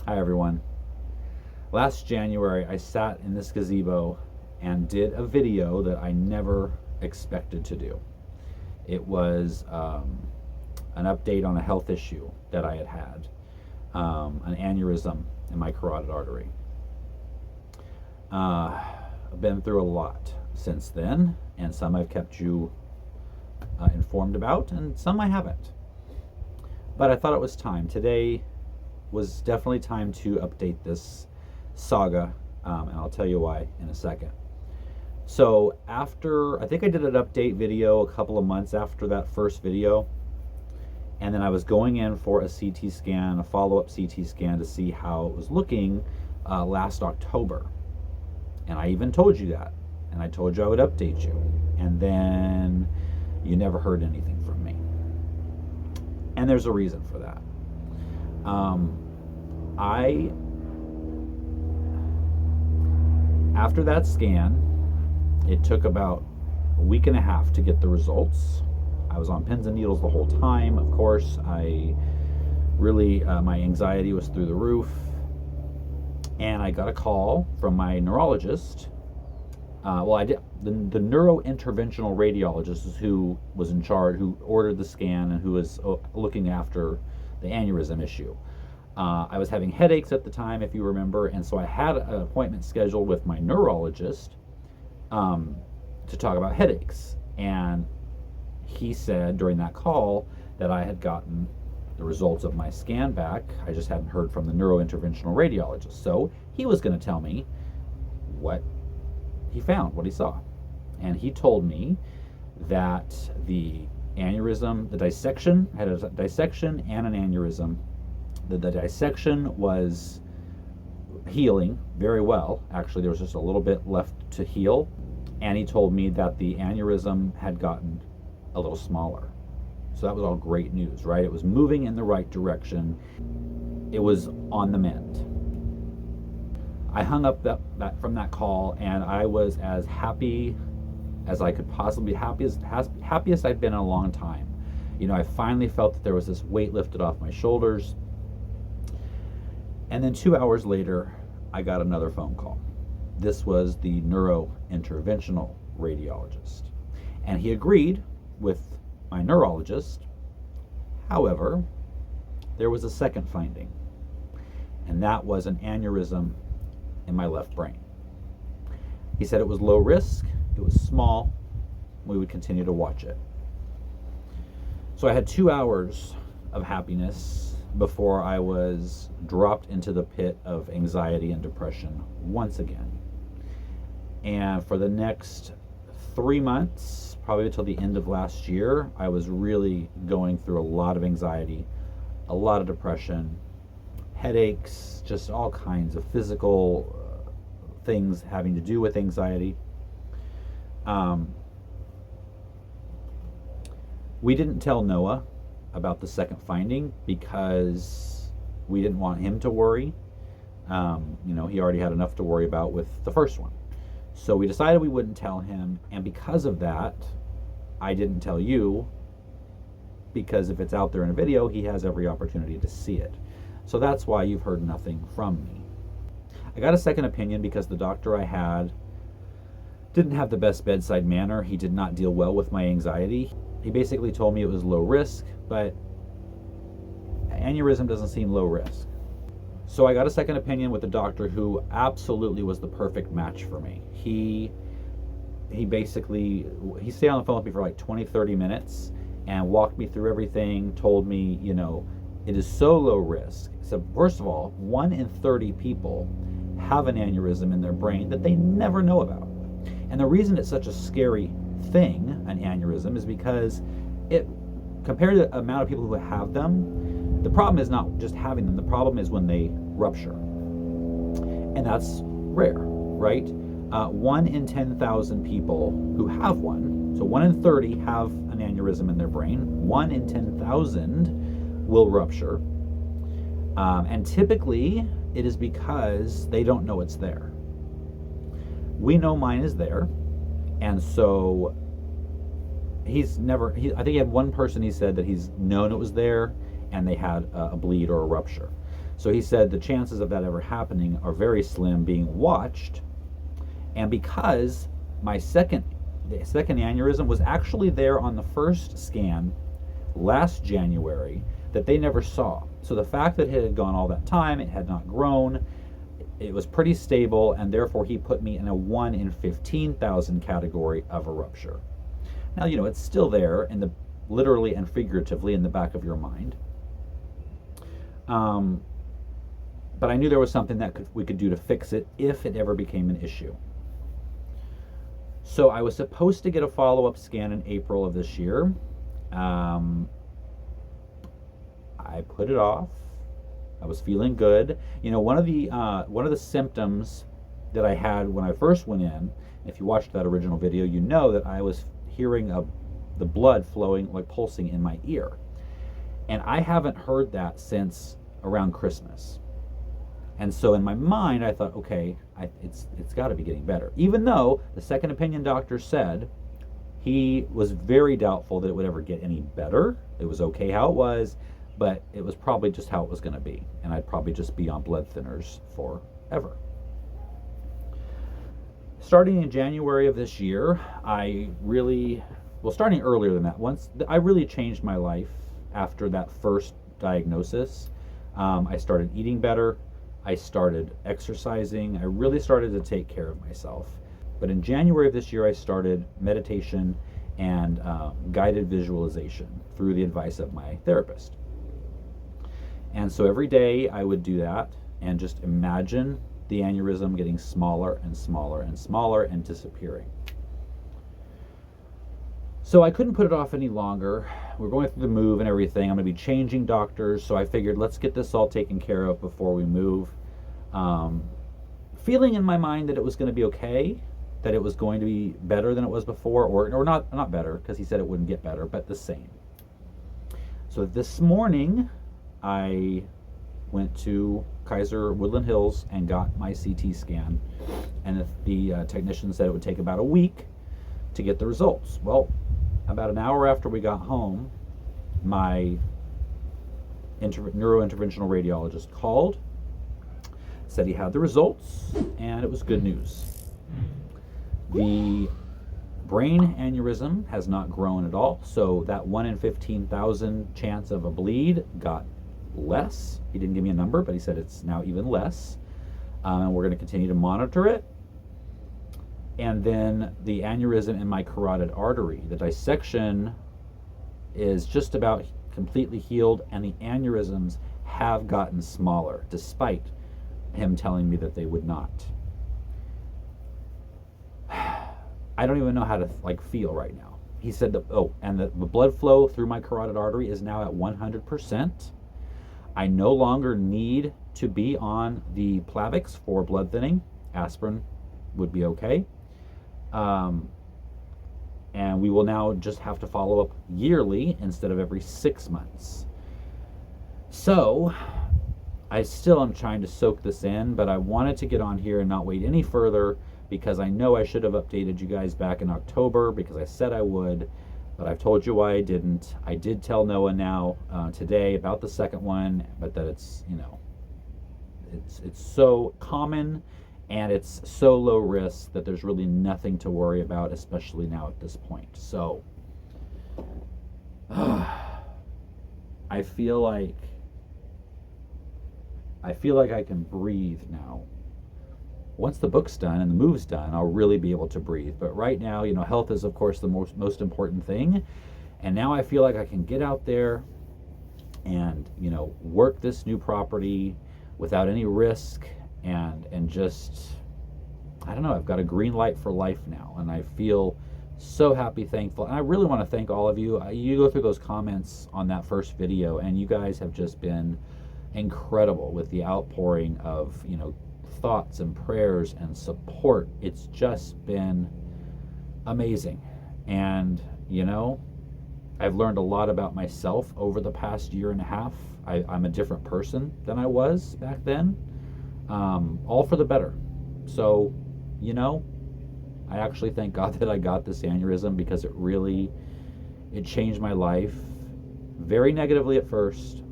Hi everyone. Last January I sat in this gazebo and did a video that I never expected to do. It was an update on a health issue that I had, an aneurysm in my carotid artery. I've been through a lot since then, and some I've kept you informed about, and some I haven't. But I thought it was time. Today was definitely time to update this saga, and I'll tell you why in a second. So after, I think I did an update video a couple of months after that first video, and then I was going in for a CT scan, a follow-up CT scan to see how it was looking last October. And I even told you that, and I told you I would update you, and then you never heard anything from me. And there's a reason for that. After that scan, it took about a week and a half to get the results. I was on pins and needles the whole time. Of course, my anxiety was through the roof. And I got a call from my neurologist. The neurointerventional radiologist is who was in charge, who ordered the scan and who was looking after the aneurysm issue. I was having headaches at the time, if you remember, and so I had an appointment scheduled with my neurologist to talk about headaches. And he said during that call that I had gotten the results of my scan back. I just hadn't heard from the neurointerventional radiologist. So he was going to tell me what he found, what he saw. And he told me that the aneurysm, the dissection, had a dissection and an aneurysm. The dissection was healing very well. Actually, there was just a little bit left to heal. And he told me that the aneurysm had gotten a little smaller. So that was all great news, right? It was moving in the right direction. It was on the mend. I hung up from that call, and I was as happy as I could possibly be, happiest I'd been in a long time. You know, I finally felt that there was this weight lifted off my shoulders. And then 2 hours later, I got another phone call. This was the neurointerventional radiologist. And he agreed with my neurologist. However, there was a second finding, and that was an aneurysm in my left brain. He said it was low risk, it was small, we would continue to watch it. So I had 2 hours of happiness before I was dropped into the pit of anxiety and depression once again. And for the next 3 months, probably until the end of last year, I was really going through a lot of anxiety, a lot of depression, headaches, just all kinds of physical things having to do with anxiety. We didn't tell Noah about the second finding because we didn't want him to worry. He already had enough to worry about with the first one. So we decided we wouldn't tell him, and because of that, I didn't tell you, because if it's out there in a video, he has every opportunity to see it. So that's why you've heard nothing from me. I got a second opinion because the doctor I had didn't have the best bedside manner. He did not deal well with my anxiety. He basically told me it was low risk, but aneurysm doesn't seem low risk. So I got a second opinion with a doctor who absolutely was the perfect match for me. He stayed on the phone with me for like 20-30 minutes and walked me through everything, told me, it is so low risk. So first of all, 1 in 30 people have an aneurysm in their brain that they never know about. And the reason it's such a scary thing, an aneurysm, is because compared to the amount of people who have them, the problem is not just having them, the problem is when they rupture. And that's rare, right? 1 in 10,000 people who have one, so 1 in 30 have an aneurysm in their brain, 1 in 10,000 will rupture. And typically it is because they don't know it's there. We know mine is there, and so I think he had one person he said that he's known it was there and they had a bleed or a rupture. So he said the chances of that ever happening are very slim, being watched. And because my second aneurysm was actually there on the first scan last January that they never saw. So the fact that it had gone all that time, it had not grown, it was pretty stable, and therefore he put me in a 1 in 15,000 category of a rupture. Now, it's still there, in the literally and figuratively, in the back of your mind. But I knew there was something that we could do to fix it if it ever became an issue. So I was supposed to get a follow-up scan in April of this year. I put it off. I was feeling good. One of the symptoms that I had when I first went in, if you watched that original video, you know that I was hearing the blood flowing, like pulsing in my ear. And I haven't heard that since around Christmas. And so in my mind, I thought, okay, it's got to be getting better. Even though the second opinion doctor said he was very doubtful that it would ever get any better. It was okay how it was, but it was probably just how it was going to be. And I'd probably just be on blood thinners forever. Starting in January of this year, starting earlier than that, I really changed my life after that first diagnosis. I started eating better. I started exercising. I really started to take care of myself. But in January of this year, I started meditation and guided visualization through the advice of my therapist. And so every day I would do that and just imagine the aneurysm getting smaller and smaller and smaller and disappearing. So I couldn't put it off any longer. We're going through the move and everything. I'm going to be changing doctors, so I figured let's get this all taken care of before we move. Feeling in my mind that it was going to be okay, that it was going to be better than it was before, or not better, because he said it wouldn't get better, but the same. So this morning, I went to Kaiser Woodland Hills and got my CT scan, and the technician said it would take about a week to get the results. Well, about an hour after we got home, my neurointerventional radiologist called, said he had the results, and it was good news. The brain aneurysm has not grown at all, so that 1 in 15,000 chance of a bleed got less. He didn't give me a number, but he said it's now even less, and we're going to continue to monitor it. And then the aneurysm in my carotid artery, the dissection is just about completely healed, and the aneurysms have gotten smaller, despite him telling me that they would not. I don't even know how to feel right now. He said that, and the blood flow through my carotid artery is now at 100%. I no longer need to be on the Plavix for blood thinning. Aspirin would be okay. And we will now just have to follow up yearly instead of every 6 months. So I still am trying to soak this in, but I wanted to get on here and not wait any further, because I know I should have updated you guys back in October, because I said I would, but I've told you why I didn't. I did tell Noah now today about the second one, but that it's so common and it's so low risk that there's really nothing to worry about, especially now at this point. So I feel like I can breathe now. Once the book's done and the move's done, I'll really be able to breathe. But right now, health is, of course, the most important thing. And now I feel like I can get out there and, work this new property without any risk and just, I don't know, I've got a green light for life now. And I feel so happy, thankful. And I really want to thank all of you. You go through those comments on that first video, and you guys have just been incredible with the outpouring of, thoughts and prayers and support. It's just been amazing. And I've learned a lot about myself over the past year and a half. I'm a different person than I was back then, all for the better. So I actually thank God that I got this aneurysm, because it changed my life very negatively at first,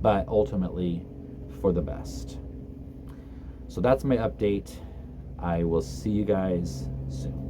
but ultimately for the best. So that's my update. I will see you guys soon.